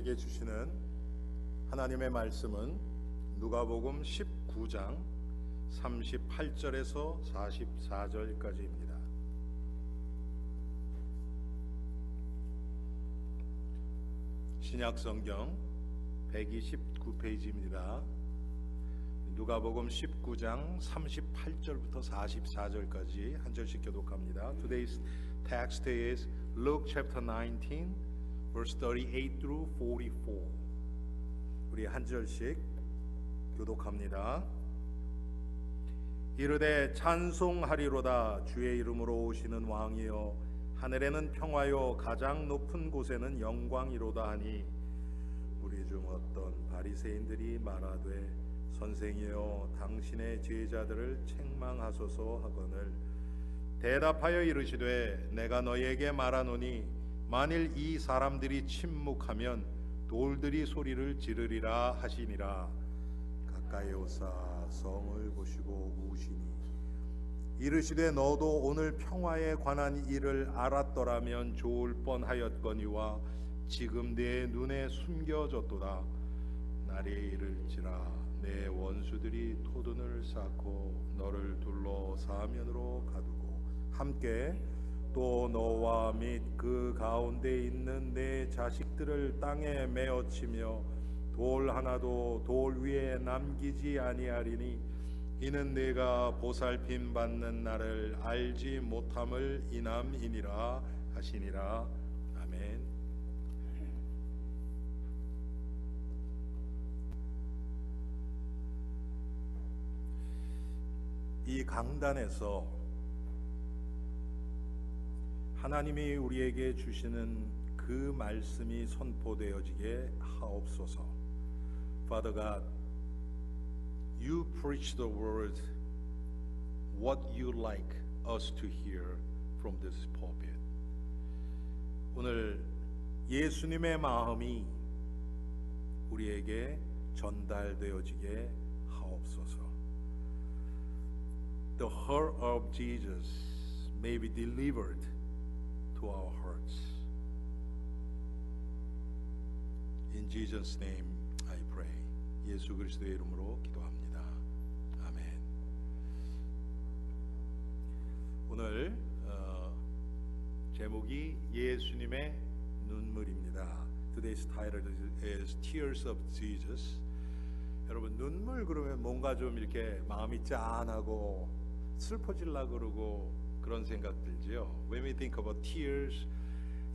우리에게 주시는 하나님의 말씀은 누가복음 19장 38절에서 44절까지입니다. 신약성경 129페이지입니다. 누가복음 19장 38절부터 44절까지 한 절씩 교독합니다. Today's text is Luke chapter 19 verse 38 through 44. 우리 한 절씩 교독합니다. 이르되 찬송하리로다 주의 이름으로 오시는 왕이여 하늘에는 평화요 가장 높은 곳에는 영광이로다 하니 우리 중 어떤 바리새인들이 말하되 선생이여 당신의 제자들을 책망하소서 하거늘 대답하여 이르시되 내가 너희에게 말하노니 만일 이 사람들이 침묵하면 돌들이 소리를 지르리라 하시니라. 가까이 오사 성을 보시고 우시니 이르시되 너도 오늘 평화에 관한 일을 알았더라면 좋을 뻔하였거니와 지금 내 눈에 숨겨졌도다. 날이 이를지라 내 원수들이 토둔을 쌓고 너를 둘러 사면으로 가두고 함께 또 너와 및 그 가운데 있는 내 자식들을 땅에 메어치며 돌 하나도 돌 위에 남기지 아니하리니 이는 네가 보살핌 받는 날을 알지 못함을 인함이니라 하시니라. 아멘. 이 강단에서 하나님이 우리에게 주시는 그 말씀이 선포되어지게 하옵소서. Father God, you preach the word what you like us to hear from this pulpit. 오늘 예수님의 마음이 우리에게 전달되어지게 하옵소서. The heart of Jesus may be delivered to our hearts. In Jesus' name I pray. 예수 그리스도의 이름으로 기도합니다. 아멘. 오늘 제목이 예수님의 눈물입니다. Today's title is Tears of Jesus. 여러분 눈물 그러면 뭔가 좀 이렇게 마음이 짠하고 슬퍼질라 그러고 그런 생각 들지요. When we think about tears,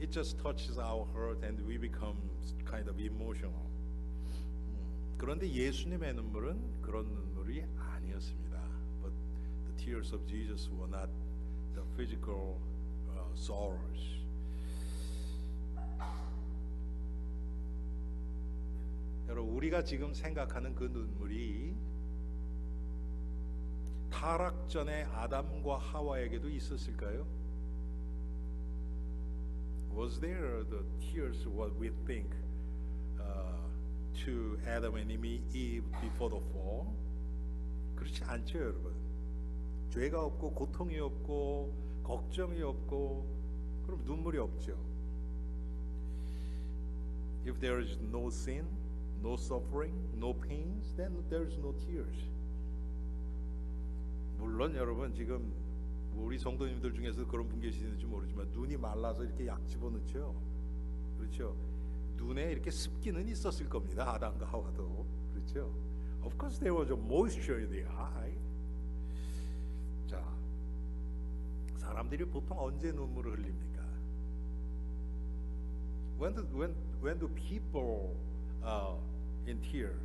it just touches our heart and we become kind of emotional. 그런데 예수님의 눈물은 그런 눈물이 아니었습니다. But the tears of Jesus were not the physical sorrows. 여러분 우리가 지금 생각하는 그 눈물이 타락 전에 아담과 하와에게도 있었을까요? Was there the tears what we think to Adam and Eve before the fall? 그렇지 않죠, 여러분. 죄가 없고 고통이 없고 걱정이 없고 그럼 눈물이 없죠. If there is no sin, no suffering, no pains, then there is no tears. 물론 여러분 지금 우리 성도님들 중에서 그런 분 계시는지 모르지만 눈이 말라서 이렇게 약 집어넣죠. 그렇죠. 눈에 이렇게 습기는 있었을 겁니다. 아담과 하와도. 그렇죠. Of course there was a moisture in the eye. 자, 사람들이 보통 언제 눈물을 흘립니까? When do people in tear?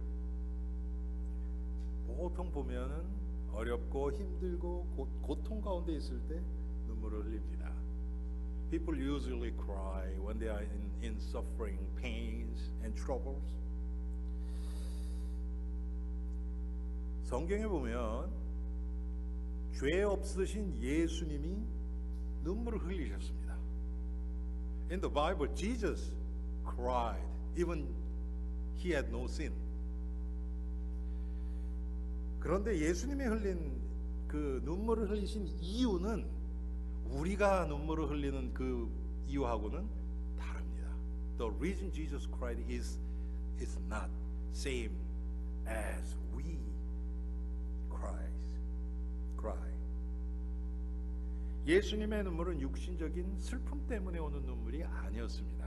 보통 보면은 어렵고 힘들고 고통 가운데 있을 때 눈물을 흘립니다. People usually cry when they are in suffering, pains and troubles. 성경에 보면 죄 없으신 예수님이 눈물을 흘리셨습니다. In the Bible, Jesus cried even he had no sin. 그런데 예수님이 흘린 그 눈물을 흘리신 이유는 우리가 눈물을 흘리는 그 이유하고는 다릅니다. the reason Jesus cried is not same as we cry. 예수님의 눈물은 육신적인 슬픔 때문에 오는 눈물이 아니었습니다.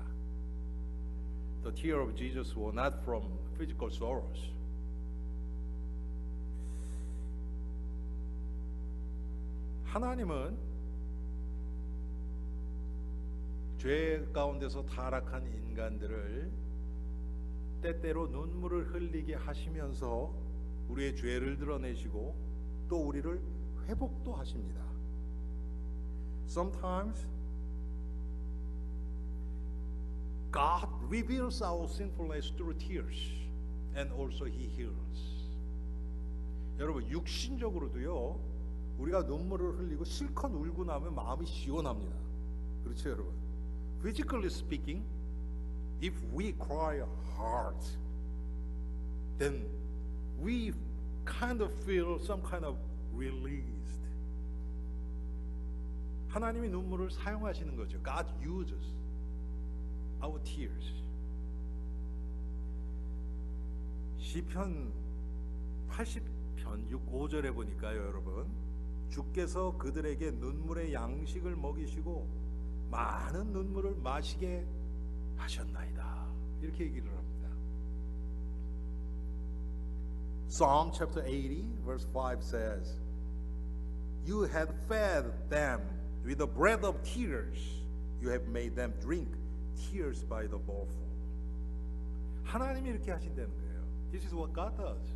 The tear of Jesus were not from physical sorrows. 하나님은 죄 가운데서 타락한 인간들을 때때로 눈물을 흘리게 하시면서 우리의 죄를 드러내시고 또 우리를 회복도 하십니다. Sometimes God reveals our sinfulness through tears and also He heals. 여러분 육신적으로도요 우리가 눈물을 흘리고 실컷 울고 나면 마음이 시원합니다. 그렇죠 여러분? Physically speaking, if we cry hard, then we kind of feel some kind of released. 하나님이 눈물을 사용하시는 거죠. God uses our tears. 시편 80편 5절에 보니까요 여러분, 주께서 그들에게 눈물의 양식을 먹이시고 많은 눈물을 마시게 하셨나이다, 이렇게 얘기를 합니다. Psalm chapter 80 verse 5 says, You had fed them with the bread of tears. You have made them drink tears by the bowlful. 하나님이 이렇게 하신다는 거예요. This is what God does.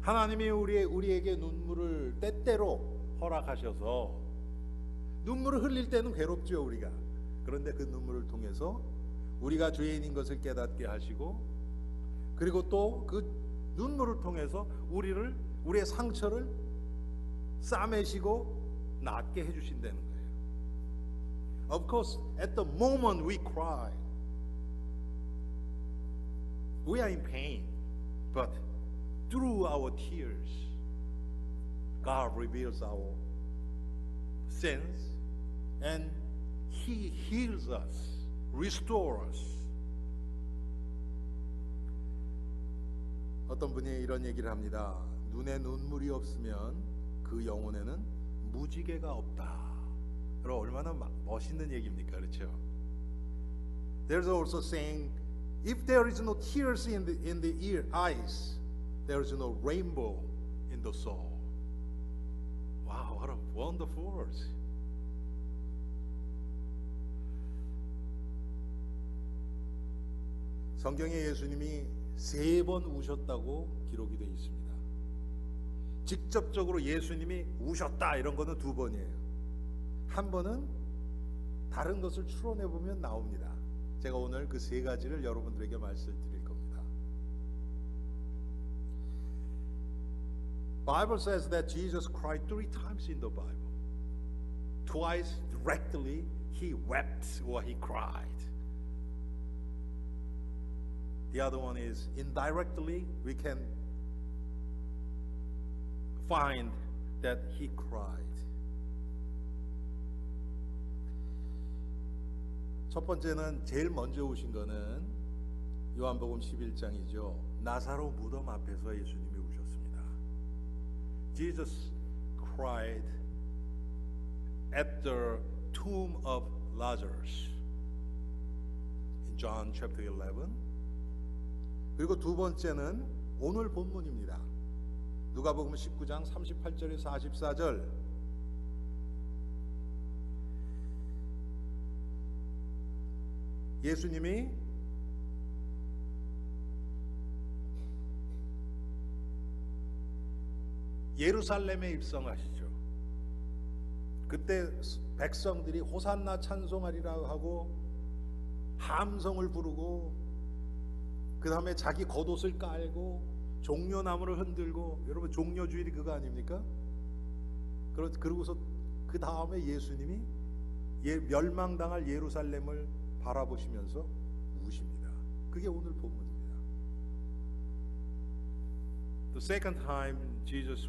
하나님이 우리에게 눈물을 때때로 허락하셔서 눈물을 흘릴 때는 괴롭죠 우리가. 그런데 그 눈물을 통해서 우리가 죄인인 것을 깨닫게 하시고, 그리고 또 그 눈물을 통해서 우리의 상처를 싸매시고 낫게 해주신다는 거예요. Of course, at the moment we cry, we are in pain, but through our tears, God reveals our sins and He heals us, restores us. 어떤 분이 이런 얘기를 합니다. 눈에 눈물이 없으면 그 영혼에는 무지개가 없다. 여러분 얼마나 멋있는 얘기입니까? 그렇죠? There's also saying, if there is no tears in the eyes, there is no rainbow in the soul. Wow, what a wonderful words. 성경에 예수님이 3번 우셨다고 기록이 되어 있습니다. 직접적으로 예수님이 우셨다 이런 거는 2번이에요. 한 번은 다른 것을 추론해 보면 나옵니다. 제가 오늘 그 3가지를 여러분들에게 말씀드릴 겁니다. Bible says that Jesus cried 3 times in the Bible. Twice directly he wept or he cried. The other one is indirectly we can find that he cried. 첫 번째는 제일 먼저 오신 거는 요한복음 11장이죠. 나사로 무덤 앞에서 예수님이 우셨습니다. Jesus cried at the tomb of Lazarus in John chapter 11. 그리고 2번째는 오늘 본문입니다. 누가복음 19장 38절에서 44절. 예수님이 예루살렘에 입성하시죠. 그때 백성들이 호산나 찬송하리라 하고 함성을 부르고, 그 다음에 자기 겉옷을 깔고 종려나무를 흔들고, 여러분 종려주일이 그거 아닙니까? 그러고서 그 다음에 예수님이 멸망당할 예루살렘을 바라보시면서 우십니다. 그게 오늘 본문입니다. The second time Jesus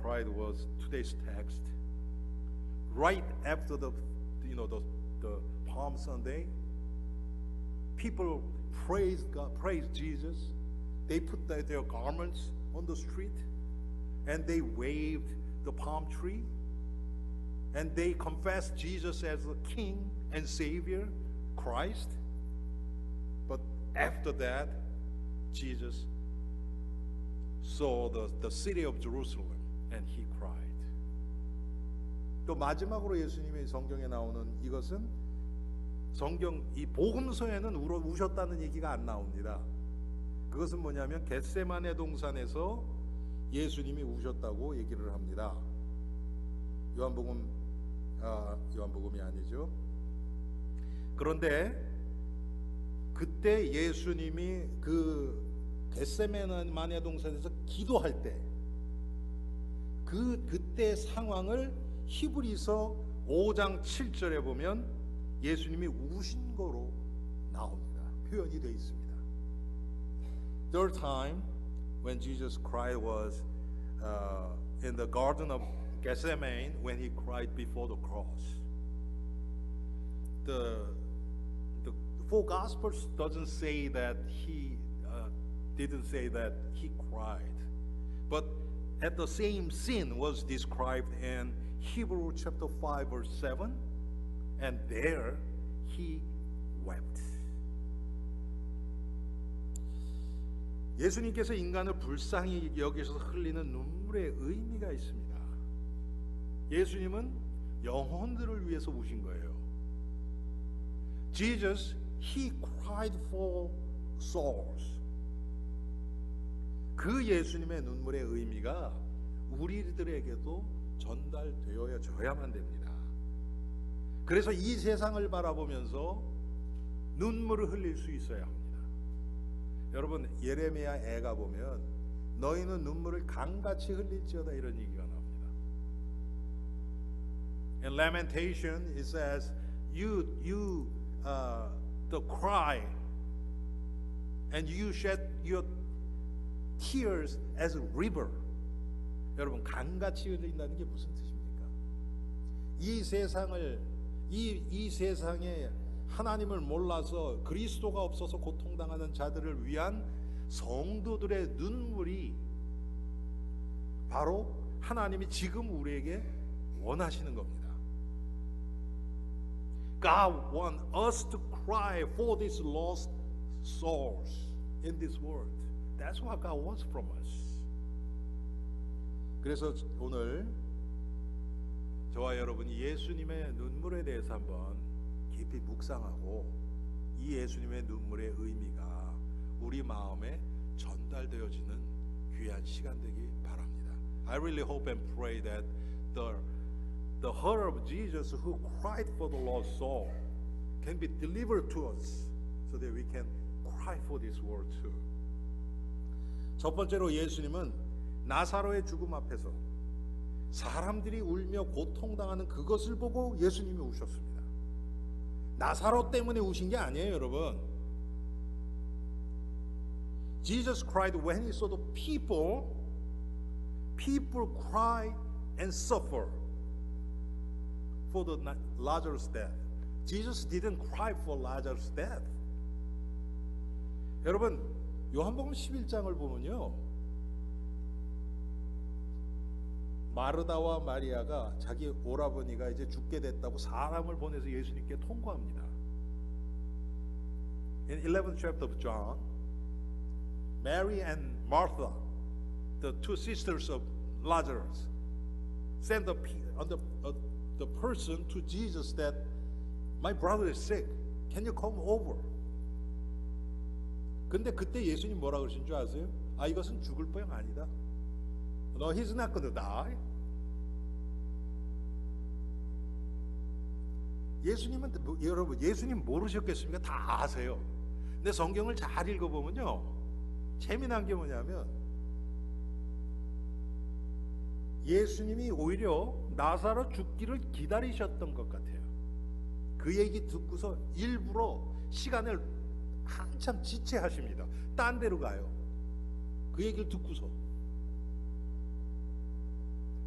cried was today's text. Right after the Palm Sunday, people praise God, praise Jesus. They put their garments on the street and they waved the palm tree and they confessed Jesus as the King and Savior, Christ. But after that, Jesus saw the city of Jerusalem and he cried. 또 마지막으로 예수님의 성경에 나오는 이것은 성경 이 복음서에는 우셨다는 얘기가 안 나옵니다. 그것은 뭐냐면 겟세마네 동산에서 예수님이 우셨다고 얘기를 합니다. 요한복음이 아니죠. 그런데 그때 예수님이 그 겟세마네 동산에서 기도할 때 그때 상황을 히브리서 5장 7절에 보면 예수님이 우신 거로 나옵니다. 표현이 되어 있습니다. Third time when Jesus cried was in the garden of Gethsemane when he cried before the cross. The four Gospels doesn't say that he didn't say that he cried, but at the same scene was described in Hebrew chapter 5 verse 7, and there he wept. 예수님께서 인간을 불쌍히 여기셔서 흘리는 눈물의 의미가 있습니다. 예수님은 영혼들을 위해서 우신 거예요. Jesus, he cried for souls. 그 예수님의 눈물의 의미가 우리들에게도 전달되어야만 됩니다. 그래서 이 세상을 바라보면서 눈물을 흘릴 수 있어야 합니다. 여러분 예레미야 애가 보면 너희는 눈물을 강같이 흘릴지어다 이런 얘기가 나옵니다. In Lamentation it says you the cry and you shed your tears as a river. 여러분 강같이 흘린다는 게 무슨 뜻입니까? 이 세상에 하나님을 몰라서 그리스도가 없어서 고통당하는 자들을 위한 성도들의 눈물이 바로 하나님이 지금 우리에게 원하시는 겁니다. God wants us to cry for these lost souls in this world. That's what God wants from us. 그래서 오늘 저와 여러분이 예수님의 눈물에 대해서 한번 깊이 묵상하고 이 예수님의 눈물의 의미가 우리 마음에 전달되어지는 귀한 시간 되기 바랍니다. I really hope and pray that the heart of Jesus who cried for the lost soul can be delivered to us so that we can cry for this world too. 첫 번째로 예수님은 나사로의 죽음 앞에서 사람들이 울며 고통당하는 그것을 보고 예수님이 우셨습니다. 나사로 때문에 우신 게 아니에요, 여러분. Jesus cried when he saw the people cry and suffer for the Lazarus death. Jesus didn't cry for Lazarus death. 여러분, 요한복음 11장을 보면요. 마르다와 마리아가 자기 오라버니가 이제 죽게 됐다고 사람을 보내서 예수님께 통보합니다. In 11th chapter of John, Mary and Martha, the two sisters of Lazarus, sent the person to Jesus that my brother is sick. Can you come over? 근데 그때 예수님 뭐라 그러신 줄 아세요? 아, 이것은 죽을 뻔 아니다. No, he's not going to die. 예수님은 여러분 예수님 모르셨겠습니까? 다 아세요. 근데 성경을 잘 읽어보면요, 재미난 게 뭐냐면 예수님이 오히려 나사로 죽기를 기다리셨던 것 같아요. 그 얘기 듣고서 일부러 시간을 한참 지체하십니다. 딴 데로 가요. 그 얘기를 듣고서.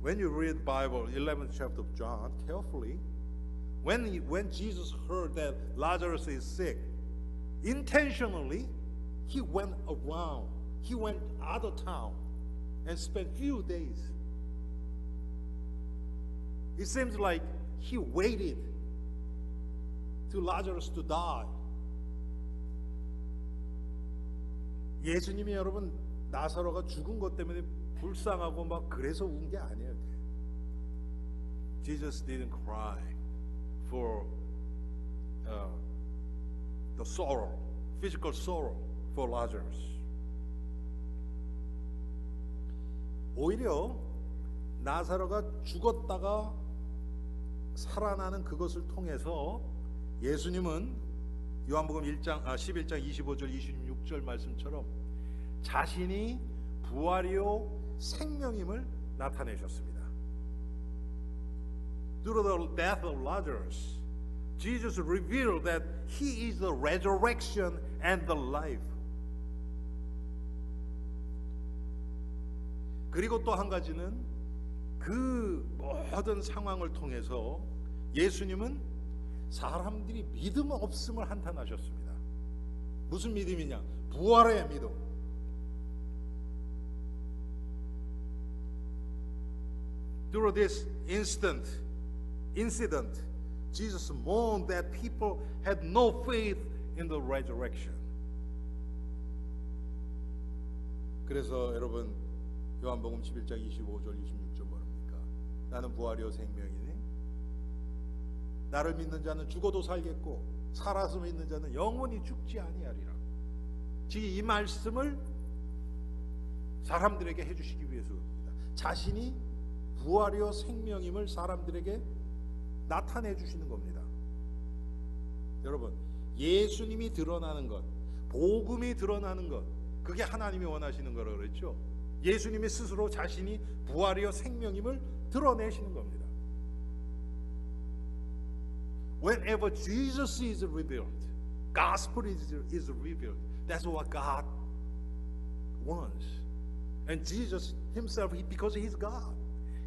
When you read the Bible, 11th chapter of John, carefully, when Jesus heard that Lazarus is sick, intentionally he went around. He went out of town and spent few days. It seems like he waited to Lazarus to die. 예수님이 여러분 나사로가 죽은 것 때문에 불쌍하고 막 그래서 운 게 아니에요. Jesus didn't cry for the sorrow, physical sorrow for Lazarus. 오히려 나사로가 죽었다가 살아나는 그것을 통해서 예수님은 요한복음 11장 25절 26절 말씀처럼 자신이 부활이요 생명임을 나타내셨습니다. Through the death of Lazarus, Jesus revealed that He is the resurrection and the life. 그리고 또 한 가지는 그 모든 상황을 통해서 예수님은 사람들이 믿음 없음을 한탄하셨습니다. 무슨 믿음이냐? 부활의 믿음. Through this incident, Jesus mourned that people had no faith in the resurrection. 그래서 여러분 요한복음 11장 25절 26절 뭐랍니까? 나는 부활이요 생명이니 나를 믿는 자는 죽어도 살겠고 살아서 믿는 자는 영원히 죽지 아니하리라. 지금 이 말씀을 사람들에게 해주시기 위해서입니다. 자신이 부활이요 생명임을 사람들에게 나타내 주시는 겁니다. 여러분 예수님이 드러나는 것, 복음이 드러나는 것, 그게 하나님이 원하시는 거라고 그랬죠. 예수님이 스스로 자신이 부활이요 생명임을 드러내시는 겁니다. Whenever Jesus is revealed, gospel is revealed. That's what God wants. And Jesus himself, because he's God,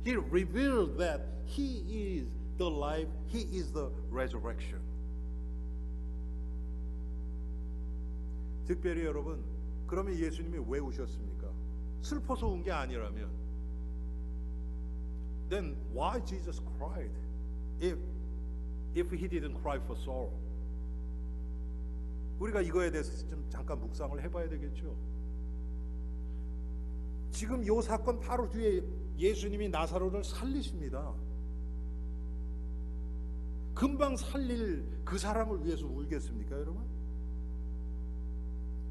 he revealed that he is the life, he is the resurrection. 특별히 여러분, 그러면 예수님이 왜 우셨습니까? 슬퍼서 운 게 아니라면, then why Jesus cried? If he didn't cry for sorrow. 우리가 이거에 대해서 좀 잠깐 묵상을 해봐야 되겠죠. 지금 이 사건 바로 뒤에 예수님이 나사로를 살리십니다. 금방 살릴 그 사람을 위해서 울겠습니까, 여러분?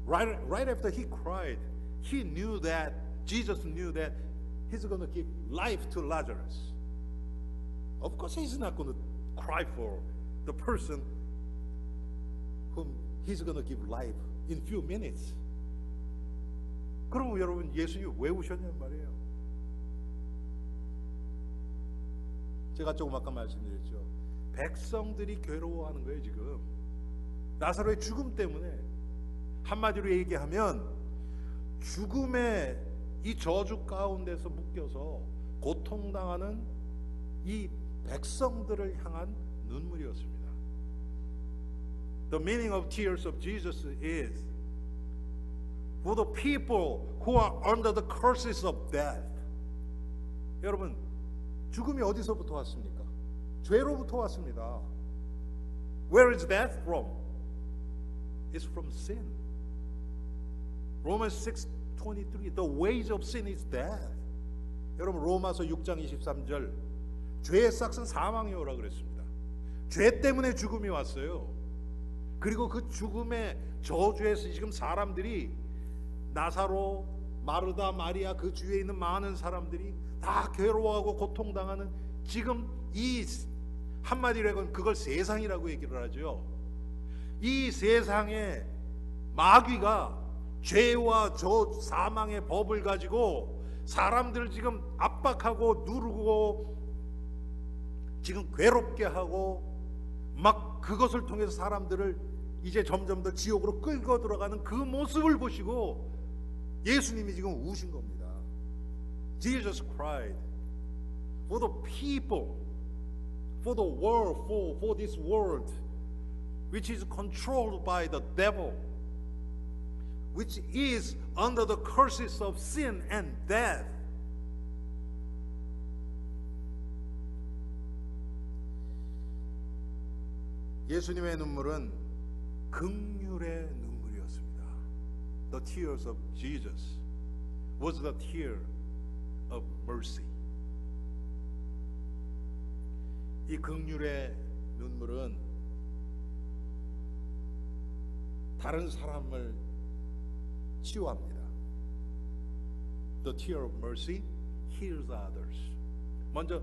Right after he cried, he knew that Jesus knew that he's going to give life to Lazarus. Of course, he's not going to cry for the person whom he's going to give life in few minutes. 그럼 여러분 예수님이 왜 우셨냔 말이에요. 제가 조금 아까 말씀드렸죠. 백성들이 괴로워하는 거예요 지금. 나사로의 죽음 때문에. 한마디로 얘기하면 죽음의 이 저주 가운데서 묶여서 고통당하는 이 백성들을 향한 눈물이었습니다. The meaning of tears of Jesus is for the people who are under the curses of death. 여러분, 죽음이 어디서부터 왔습니까? 죄로부터 왔습니다. Where is death from? It's from sin. Romans 6:23. The wage of sin is death. 여러분 로마서 6장 23절 죄의 싹은 사망이오라 그랬습니다. 죄 때문에 죽음이 왔어요. 그리고 그 죽음의 저주에서 지금 사람들이 나사로, 마르다, 마리아 그 주위에 있는 많은 사람들이 다 괴로워하고 고통당하는 지금 이 한마디로 하면 그걸 세상이라고 얘기를 하죠. 이 세상의 마귀가 죄와 저 사망의 법을 가지고 사람들을 지금 압박하고 누르고 지금 괴롭게 하고 막 그것을 통해서 사람들을 이제 점점 더 지옥으로 끌고 들어가는 그 모습을 보시고 예수님이 지금 우신 겁니다. Jesus cried for the people, for the world, for this world which is controlled by the devil, which is under the curses of sin and death. 예수님의 눈물은 긍휼의 눈물이었습니다. The tears of Jesus was the tear of mercy. 이 긍휼의 눈물은 다른 사람을 치유합니다. The tear of mercy heals others. 먼저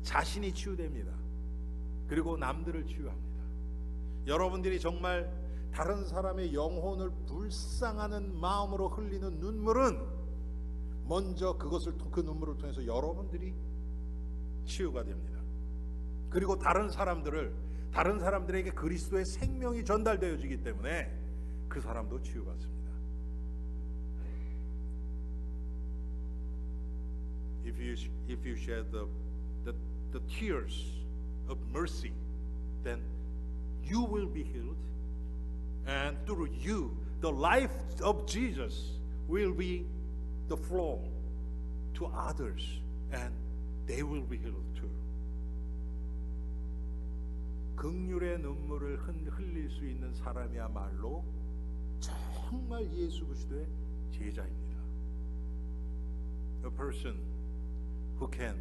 자신이 치유됩니다. 그리고 남들을 치유합니다. 여러분들이 정말 다른 사람의 영혼을 불쌍하는 마음으로 흘리는 눈물은 먼저 그 눈물을 통해서 여러분들이 치유가 됩니다. 그리고 다른 사람들에게 그리스도의 생명이 전달되어지기 때문에 그 사람도 치유받습니다. If you shed the tears of mercy, then you will be healed, and through you, the life of Jesus will be the flow to others, and they will be healed too. 긍휼의 눈물을 흘릴 수 있는 사람이야말로 정말 예수 그리스도의 제자입니다. A person who can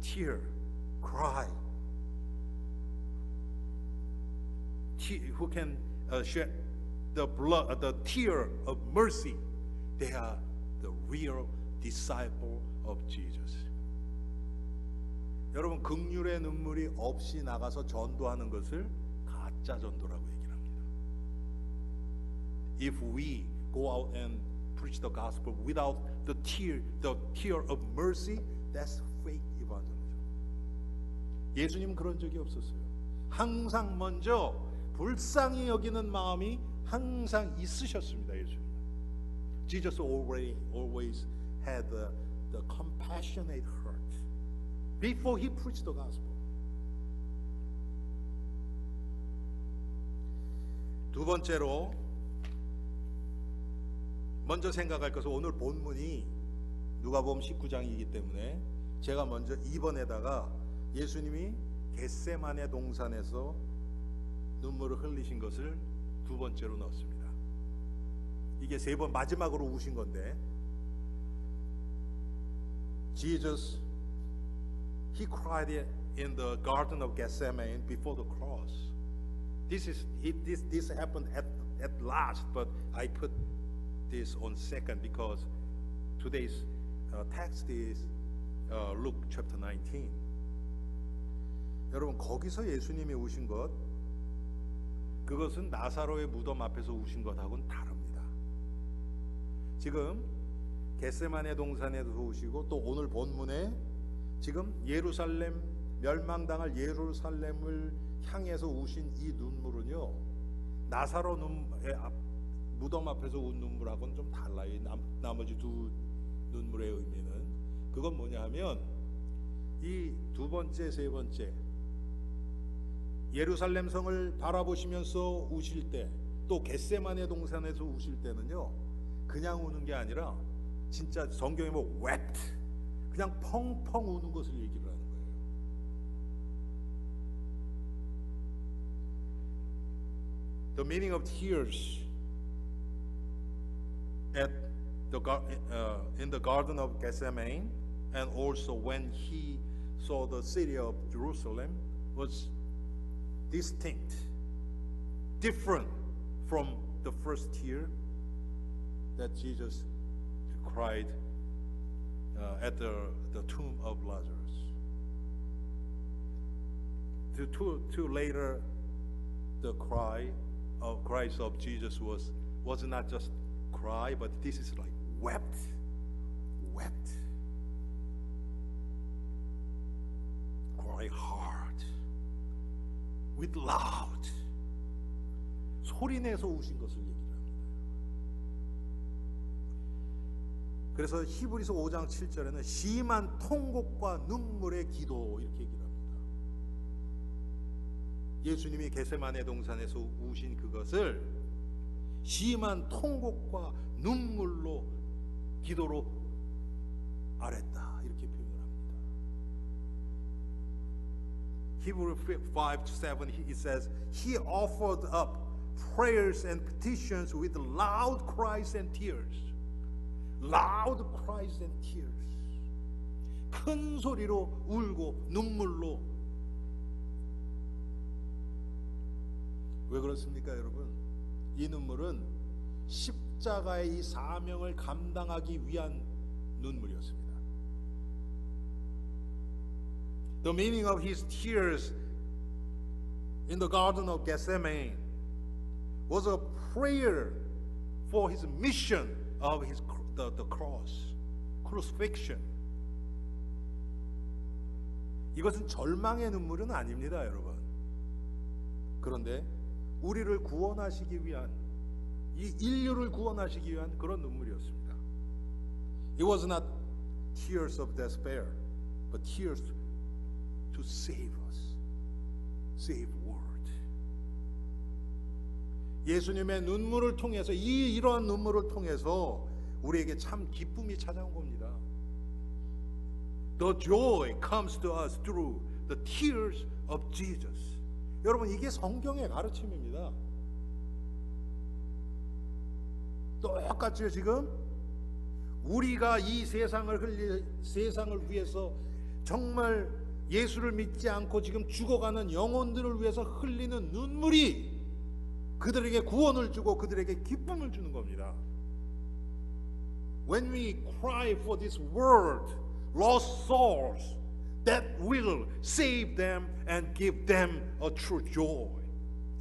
tear, cry, who can shed the blood, the tear of mercy, they are the real disciple of Jesus. 여러분, 긍휼의 눈물이 없이 나가서 전도하는 것을 가짜 전도라고 얘기를 합니다. If we go out and preach the gospel without the tear of mercy, that's fake evangelism. 예수님은 그런 적이 없었어요. 항상 먼저 불쌍히 여기는 마음이 항상 있으셨습니다. 예수님. Jesus always had the compassionate heart before he preached the gospel. 두 번째로 먼저 생각할 것은 오늘 본문이 누가복음 19장이기 때문에 제가 먼저 2번에다가 예수님이 겟세마네 동산에서 눈물을 흘리신 것을 두 번째로 넣었습니다. 이게 세 번 마지막으로 우신 건데, Jesus, he cried in the Garden of Gethsemane before the cross. This happened at last, but I put this on second because today's text is Luke chapter 19. 여러분, 거기서 예수님이 우신 것, 그것은 나사로의 무덤 앞에서 우신 것하고는 다릅니다. 지금 겟세마네 동산에서 우시고 또 오늘 본문에 지금 예루살렘, 멸망당할 예루살렘을 향해서 우신 이 눈물은요, 나사로 무덤 앞에서 운 눈물하고는 좀 달라요. 나머지 두 눈물의 의미는. 그건 뭐냐 하면 이 두 번째, 세 번째 예루살렘 성을 바라보시면서 우실 때, 또 겟세마네 동산에서 우실 때는요, 그냥 우는 게 아니라 진짜 성경에 뭐 wept, 그냥 펑펑 우는 것을 얘기를 하는 거예요. The meaning of tears in the Garden of Gethsemane, and also when he saw the city of Jerusalem, was distinct, different from the first tear that Jesus cried at the tomb of Lazarus. To later, the cries of Jesus was not just cry, but this is like wept, cry hard, with loud, 소리 내서 우신 것을 얘기를 합니다. 그래서 히브리서 5장 7절에는 심한 통곡과 눈물의 기도, 이렇게 얘기를 합니다. 예수님이 겟세마네 동산에서 우신 그것을 심한 통곡과 눈물로 기도로 아랬다 이렇게 표현을 합니다. Hebrew 5:7 it says he offered up prayers and petitions with loud cries and tears. Loud cries and tears. 큰 소리로 울고 눈물로. 왜 그렇습니까, 여러분? 이 눈물은 십자가의 이 사명을 감당하기 위한 눈물이었습니다. The meaning of his tears in the Garden of Gethsemane was a prayer for his mission of the cross, crucifixion. 이것은 절망의 눈물은 아닙니다, 여러분. 그런데 우리를 구원하시기 위한, 이 인류를 구원하시기 위한 그런 눈물이었습니다. It was not tears of despair, but tears to save us, save world. 예수님의 눈물을 통해서, 이러한 눈물을 통해서 우리에게 참 기쁨이 찾아온 겁니다. The joy comes to us through the tears of Jesus. 여러분, 이게 성경의 가르침입니다. 똑같죠. 지금 우리가 이 세상을 위해서 정말 예수를 믿지 않고 지금 죽어가는 영혼들을 위해서 흘리는 눈물이 그들에게 구원을 주고 그들에게 기쁨을 주는 겁니다. When we cry for this world, lost souls, that will save them and give them a true joy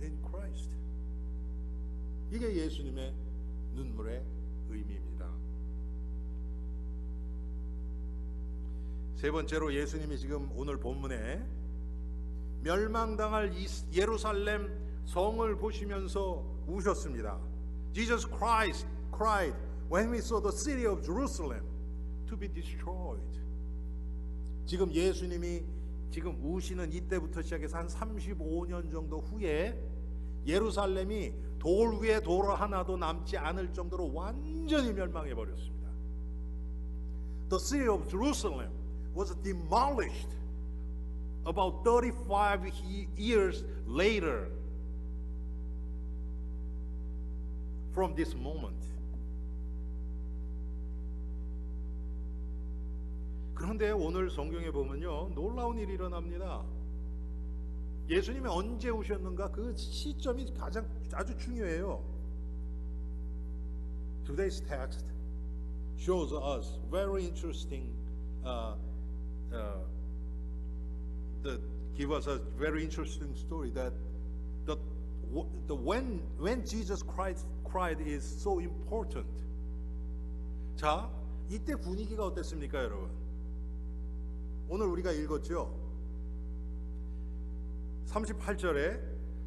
in Christ. 이게 예수님의 눈물의 의미입니다. 세 번째로 예수님이 지금 오늘 본문에 멸망당할 예루살렘 성을 보시면서 우셨습니다. Jesus Christ cried when we saw the city of Jerusalem to be destroyed. 지금 예수님이 지금 우시는 이때부터 시작해서 한 35년 정도 후에 예루살렘이 돌 위에 돌 하나도 남지 않을 정도로 완전히 멸망해 버렸습니다. The city of Jerusalem was demolished about 35 years later from this moment. 그런데 오늘 성경에 보면요, 놀라운 일이 일어납니다. 예수님이 언제 오셨는가, 그 시점이 아주 중요해요. Today's text shows us very interesting, give us a very interesting story that when Jesus cried is so important. 자, 이때 분위기가 어땠습니까, 여러분? 오늘 우리가 읽었죠. 38절에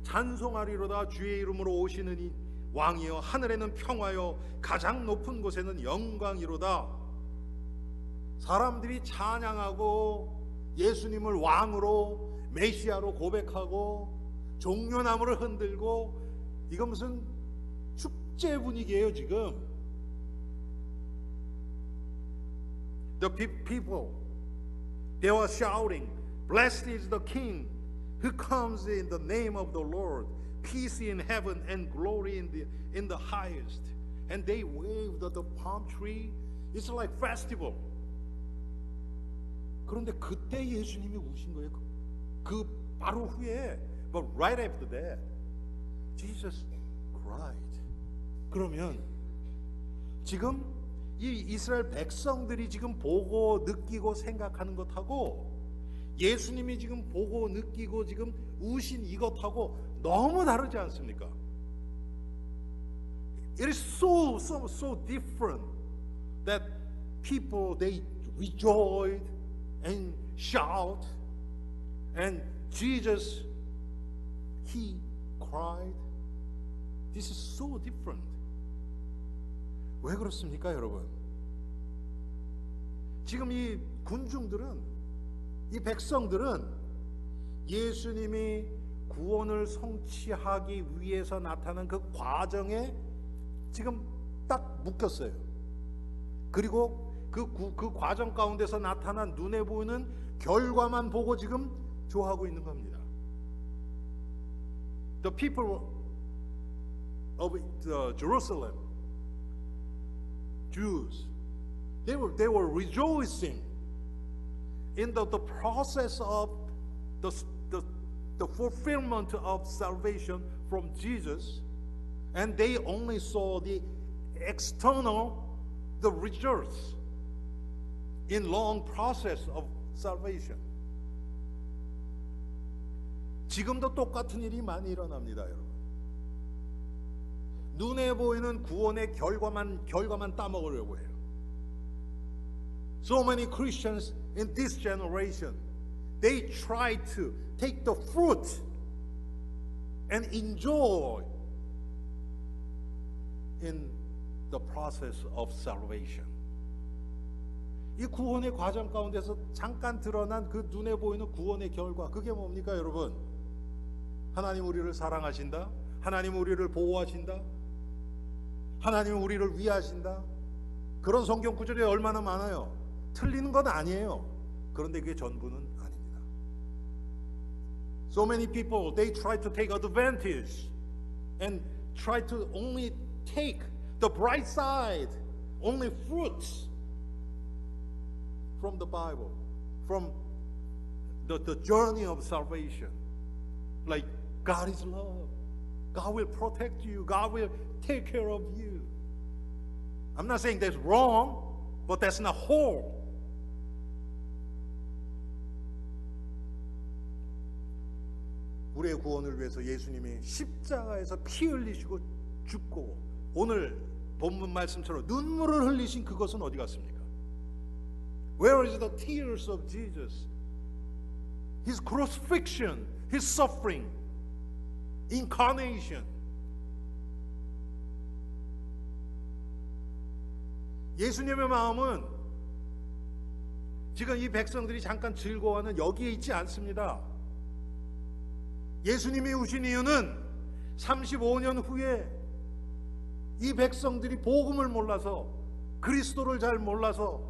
찬송하리로다 주의 이름으로 오시는 이 왕이여, 하늘에는 평화여, 가장 높은 곳에는 영광이로다. 사람들이 찬양하고 예수님을 왕으로 메시아로 고백하고 종려나무를 흔들고, 이건 무슨 축제 분위기예요 지금. The people, they were shouting, blessed is the king who comes in the name of the Lord, peace in heaven and glory in the highest. And they waved the palm tree. It's like festival. 그런데 그때 예수님이 우신 거예요. 그 바로 후에, but right after that, Jesus cried. 그러면 지금 이 이스라엘 백성들이 지금 보고 느끼고 생각하는 것하고 예수님이 지금 보고 느끼고 지금 우신 이것하고 너무 다르지 않습니까? It is so different that people, they rejoice and shout, and Jesus, he cried. This is so different. 왜 그렇습니까, 여러분? 지금 이 군중들은, 이 백성들은 예수님이 구원을 성취하기 위해서 나타난 그 과정에 지금 딱 묶였어요. 그리고 그 과정 가운데서 나타난 눈에 보이는 결과만 보고 지금 좋아하고 있는 겁니다. The people of Jerusalem, Jews, they were rejoicing in the process of the fulfillment of salvation from Jesus, and they only saw the external, the results in long process of salvation. 지금도 똑같은 일이 많이 일어납니다, 여러분. 눈에 보이는 구원의 결과만 따먹으려고 해요. So many Christians in this generation, they try to take the fruit and enjoy in the process of salvation. 이 구원의 과정 가운데서 잠깐 드러난 그 눈에 보이는 구원의 결과, 그게 뭡니까, 여러분? 하나님 우리를 사랑하신다. 하나님 우리를 보호하신다. 하나님 우리를 위하신다. 그런 성경 구절이 얼마나 많아요. 틀리는 건 아니에요. 그런데 그게 전부는 아닙니다. So many people, they try to take advantage and try to only take the bright side, only fruits from the Bible, from the journey of salvation. Like God is love. God will protect you. God will take care of you. I'm not saying that's wrong, but that's not whole. 우리의 구원을 위해서 예수님이 십자가에서 피 흘리시고 죽고 오늘 본문 말씀처럼 눈물을 흘리신 그것은 어디 갔습니까? Where is the tears of Jesus? His crucifixion, His suffering, incarnation. 예수님의 마음은 지금 이 백성들이 잠깐 즐거워하는 여기에 있지 않습니다. 예수님이 오신 이유는 35년 후에 이 백성들이 복음을 몰라서, 그리스도를 잘 몰라서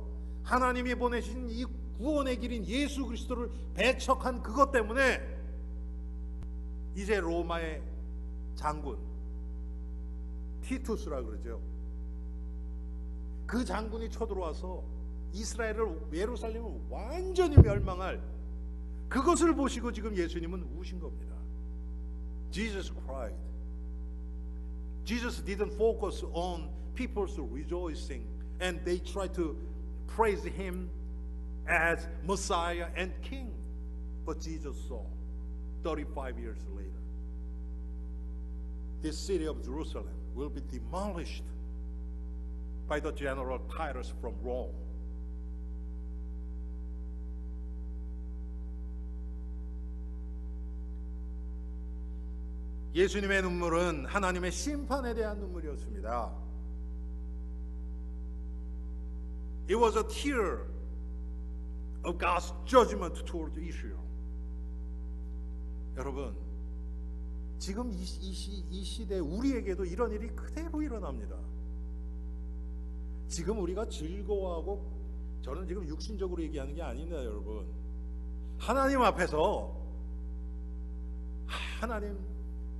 하나님이 보내신 이 구원의 길인 예수 그리스도를 배척한 그것 때문에 이제 로마의 장군 티투스라 그러죠. 그 장군이 쳐들어와서 이스라엘을, 예루살렘을 완전히 멸망할 그것을 보시고 지금 예수님은 우신 겁니다. Jesus cried. Jesus didn't focus on people's rejoicing and they tried to praise Him as Messiah and King. But Jesus saw 35 years later, this city of Jerusalem will be demolished by the general Titus from Rome. 예수님의 눈물은 하나님의 심판에 대한 눈물이었습니다. It was a tear of God's judgment toward Israel. 여러분, 지금 이 시대 우리에게도 이런 일이 그대로 일어납니다. 지금 우리가 즐거워하고, 저는 지금 육신적으로 얘기하는 게 아닙니다, 여러분. 하나님 앞에서 하나님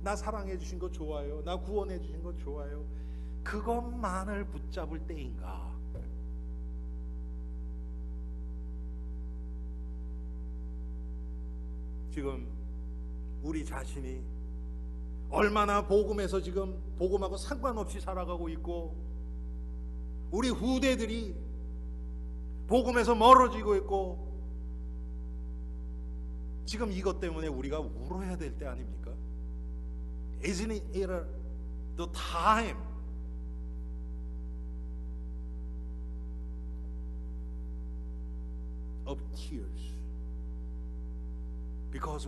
나 사랑해 주신 거 좋아요. 나 구원해 주신 거 좋아요. 그것만을 붙잡을 때인가? 지금 우리 자신이 얼마나 복음에서 지금 복음하고 상관없이 살아가고 있고, 우리 후대들이 복음에서 멀어지고 있고, 지금 이것 때문에 우리가 울어야 될 때 아닙니까? Isn't it the time of tears? Because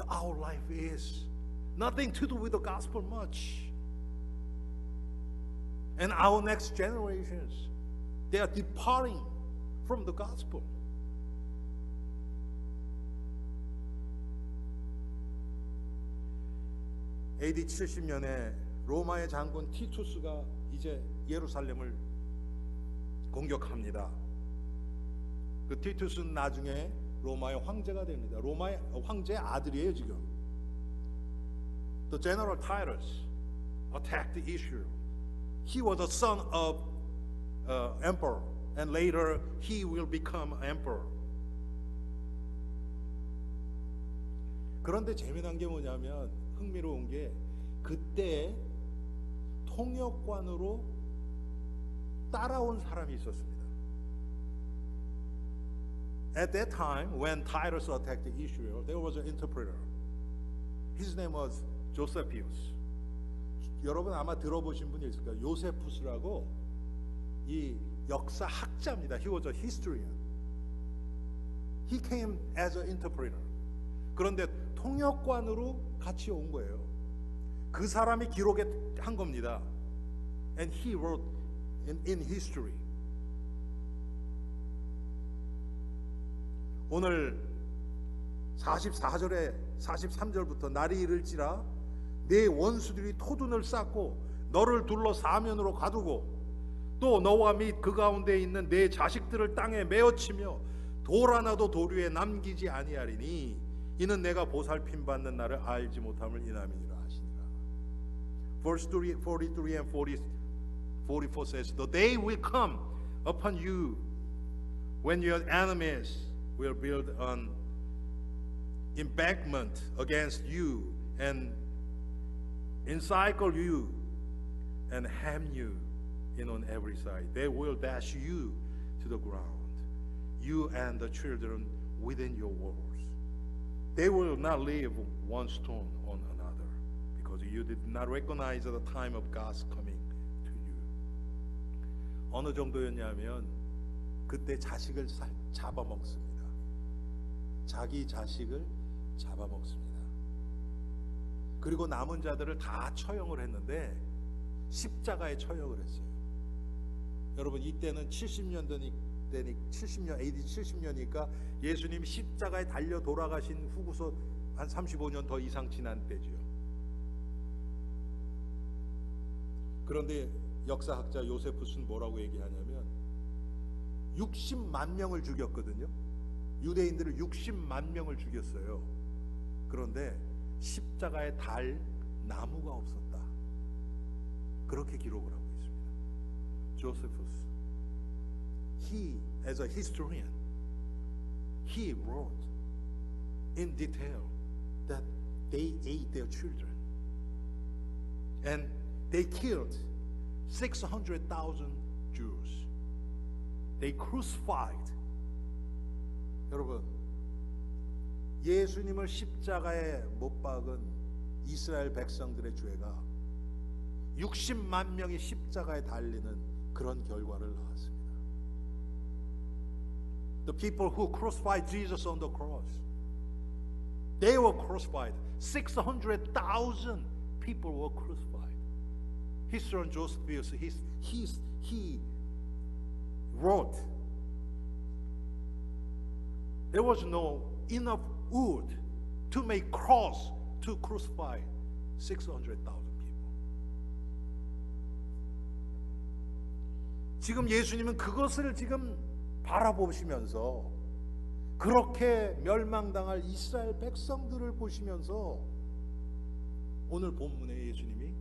our life is nothing to do with the gospel much. And our next generations, they are departing from the gospel. AD 70년에 로마의 장군 티투스가 이제 예루살렘을 공격합니다. 그 티투스는 나중에 로마의 황제가 됩니다. 로마의 황제의 아들이에요 지금. The general Titus attacked Israel. He was the son of emperor, and later he will become emperor. 그런데 재미난 게 뭐냐면, 흥미로운 게 그때 통역관으로 따라온 사람이 있었습니다. At that time, when Titus attacked Israel, there was an interpreter. His name was Josephus. 여러분 아마 들어보신 분이 있을 거예요. 요세푸스라고 이 역사 학자입니다. He was a historian. He came as an interpreter. 그런데 통역관으로 같이 온 거예요. 그 사람이 기록한 겁니다. And he wrote in history. 오늘 44절에 43절부터 날이 이를지라 내 원수들이 토둔을 쌓고 너를 둘러 사면으로 가두고 또 너와 및 그 가운데 있는 내 자식들을 땅에 메어치며 돌 하나도 도리 위에 남기지 아니하리니 이는 내가 보살핌 받는 날을 알지 못함을 인함이니라 하시니라. Verse 43 and 44 says, The day will come upon you when your enemies will build an embankment against you and encircle you and hem you in on every side. They will dash you to the ground, you and the children within your walls. They will not leave one stone on another, because you did not recognize the time of God's coming to you. 어느 정도였냐면 그때 자식을 잡아먹습니다. 자기 자식을 잡아먹습니다. 그리고 남은 자들을 다 처형을 했는데 십자가에 처형을 했어요. 여러분 이때는 70년 AD 70년이니까 예수님이 십자가에 달려 돌아가신 후고서 한 35년 더 이상 지난 때죠. 그런데 역사학자 요세푸스는 뭐라고 얘기하냐면 60만 명을 죽였거든요. 유대인들을 60만 명을 죽였어요. 그런데 십자가에 달 나무가 없었다. 그렇게 기록을 하고 있습니다. 조세푸스. He, as a historian, he wrote in detail that they ate their children and they killed 600,000 Jews. They crucified. 여러분, 예수님을 십자가에 못 박은 이스라엘 백성들의 죄가 60만 명이 십자가에 달리는 그런 결과를 낳았습니다. The people who crucified Jesus on the cross, they were crucified. 600,000 people were crucified. Historian Josephus, he wrote, there was no enough wood to make cross to crucify 600,000 people. 지금 예수님은 그것을 지금 바라보시면서 그렇게 멸망당할 이스라엘 백성들을 보시면서 오늘 본문에 예수님이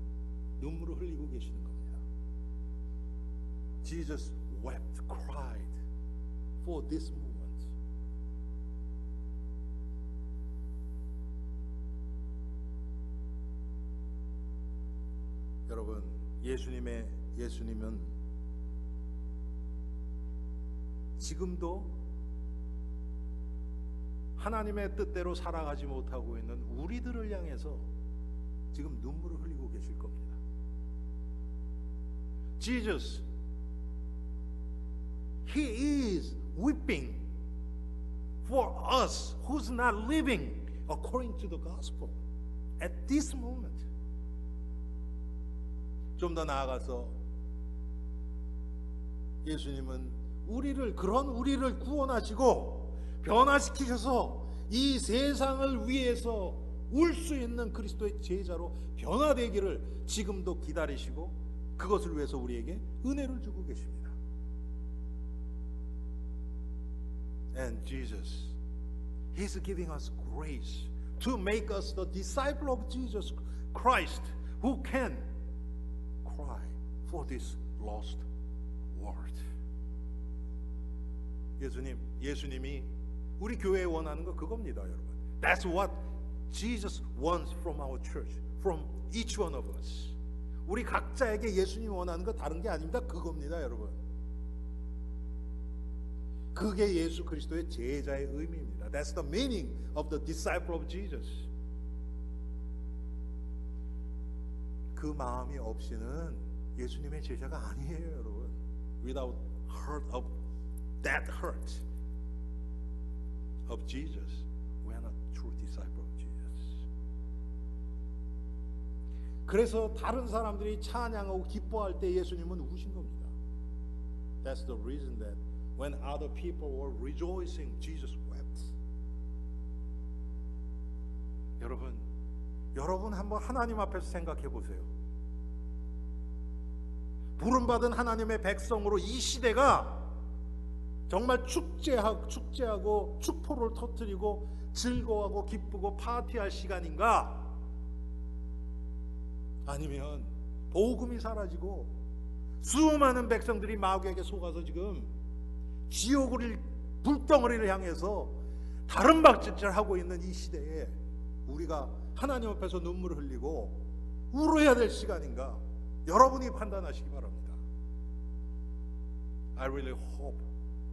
눈물을 흘리고 계시는 겁니다. Jesus wept, cried for this moment. 여러분, 예수님은 지금도 하나님의 뜻대로 살아가지 못하고 있는 우리들을 향해서 지금 눈물을 흘리고 계실 겁니다. Jesus, He is weeping for us who's not living according to the gospel at this moment. 좀 더 나아가서 예수님은 그런 우리를 구원하시고 변화시키셔서 이 세상을 위해서 울 수 있는 그리스도의 제자로 변화되기를 지금도 기다리시고 그것을 위해서 우리에게 은혜를 주고 계십니다. And Jesus, He's giving us grace to make us the disciple of Jesus Christ who can cry for this lost world. 예수님이 우리 교회에 원하는 거 그겁니다, 여러분. That's what Jesus wants from our church, from each one of us. 우리 각자에게 예수님이 원하는 거 다른 게 아닙니다. 그겁니다, 여러분. 그게 예수 그리스도의 제자의 의미입니다. That's the meaning of the disciple of Jesus. 그 마음이 없이는 예수님의 제자가 아니에요, 여러분. Without heart of that heart of Jesus, we are not true disciple of Jesus. 그래서 다른 사람들이 찬양하고 기뻐할 때 예수님은 우신 겁니다. That's the reason that when other people were rejoicing, Jesus wept. 여러분 한번 하나님 앞에서 생각해 보세요. 부름받은 하나님의 백성으로 이 시대가 정말 축제하고 축포를 터뜨리고 즐거워하고 기쁘고 파티할 시간인가? 아니면 복음이 사라지고 수많은 백성들이 마귀에게 속아서 지금 지옥을 불덩어리를 향해서 다른 박질을 하고 있는 이 시대에 우리가 하나님 앞에서 눈물을 흘리고 울어야 될 시간인가? 여러분이 판단하시기 바랍니다. I really hope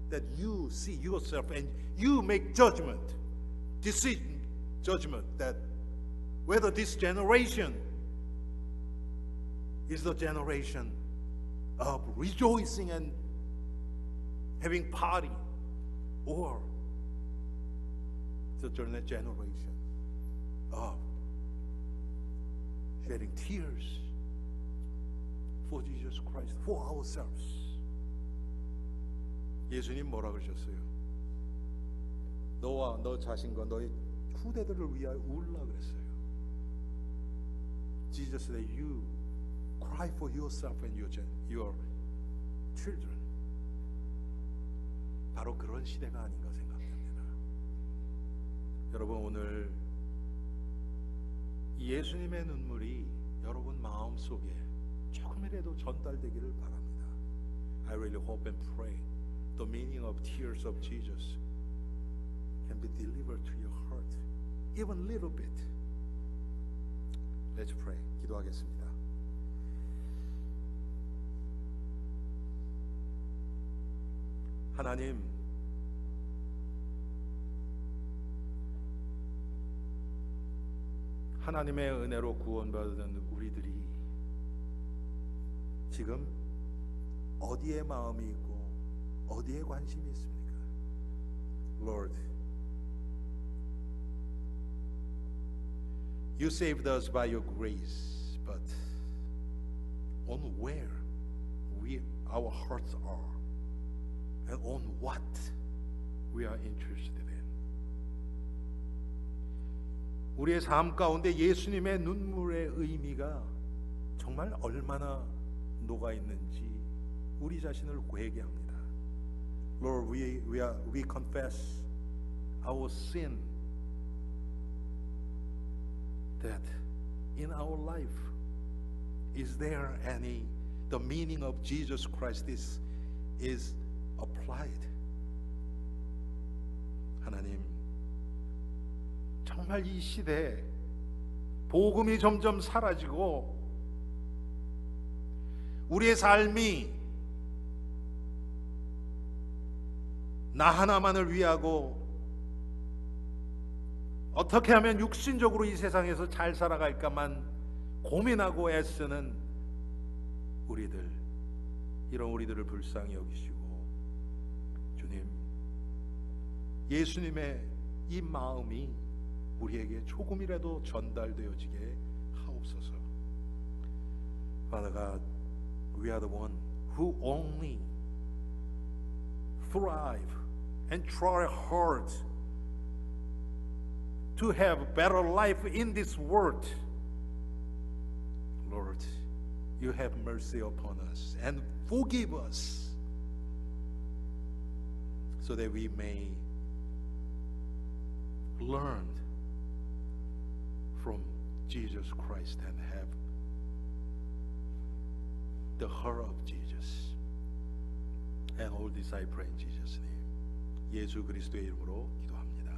that you see yourself and you make judgment, decision, judgment that whether this generation is the generation of rejoicing and having party, or the generation of shedding tears for Jesus Christ, for ourselves. 예수님 뭐라 그러셨어요? 너와 너 자신과 너의 후대들을 위하여 울라 그랬어요. Jesus said, you cry for yourself and your children. 바로 그런 시대가 아닌가 생각됩니다. 여러분, 오늘 예수님의 눈물이 여러분 마음속에 조금이라도 전달되기를 바랍니다. I really hope and pray the meaning of tears of Jesus can be delivered to your heart, even a little bit. Let's pray. 기도하겠습니다. 하나님, 하나님의 은혜로 구원받은 우리들이 지금 어디에 마음이 있고 어디에 관심이 있습니까? Lord, you saved us by your grace, but on where our hearts are and on what we are interested in. 우리의 삶 가운데 예수님의 눈물의 의미가 정말 얼마나 녹아 있는지 우리 자신을 회개합니다. Lord, we confess our sin, that in our life is there any the meaning of Jesus Christ is applied. 하나님, 정말 이 시대에 복음이 점점 사라지고 우리의 삶이 나 하나만을 위하고 어떻게 하면 육신적으로 이 세상에서 잘 살아갈까만 고민하고 애쓰는 우리들, 이런 우리들을 불쌍히 여기시고 주님, 예수님의 이 마음이 우리에게 조금이라도 전달되어지게 하옵소서. Father God, we are the one who only thrive and try hard to have better life in this world. Lord, you have mercy upon us and forgive us so that we may learn from Jesus Christ and have the heart of Jesus. And all this I pray in Jesus' name. 예수 그리스도의 이름으로 기도합니다.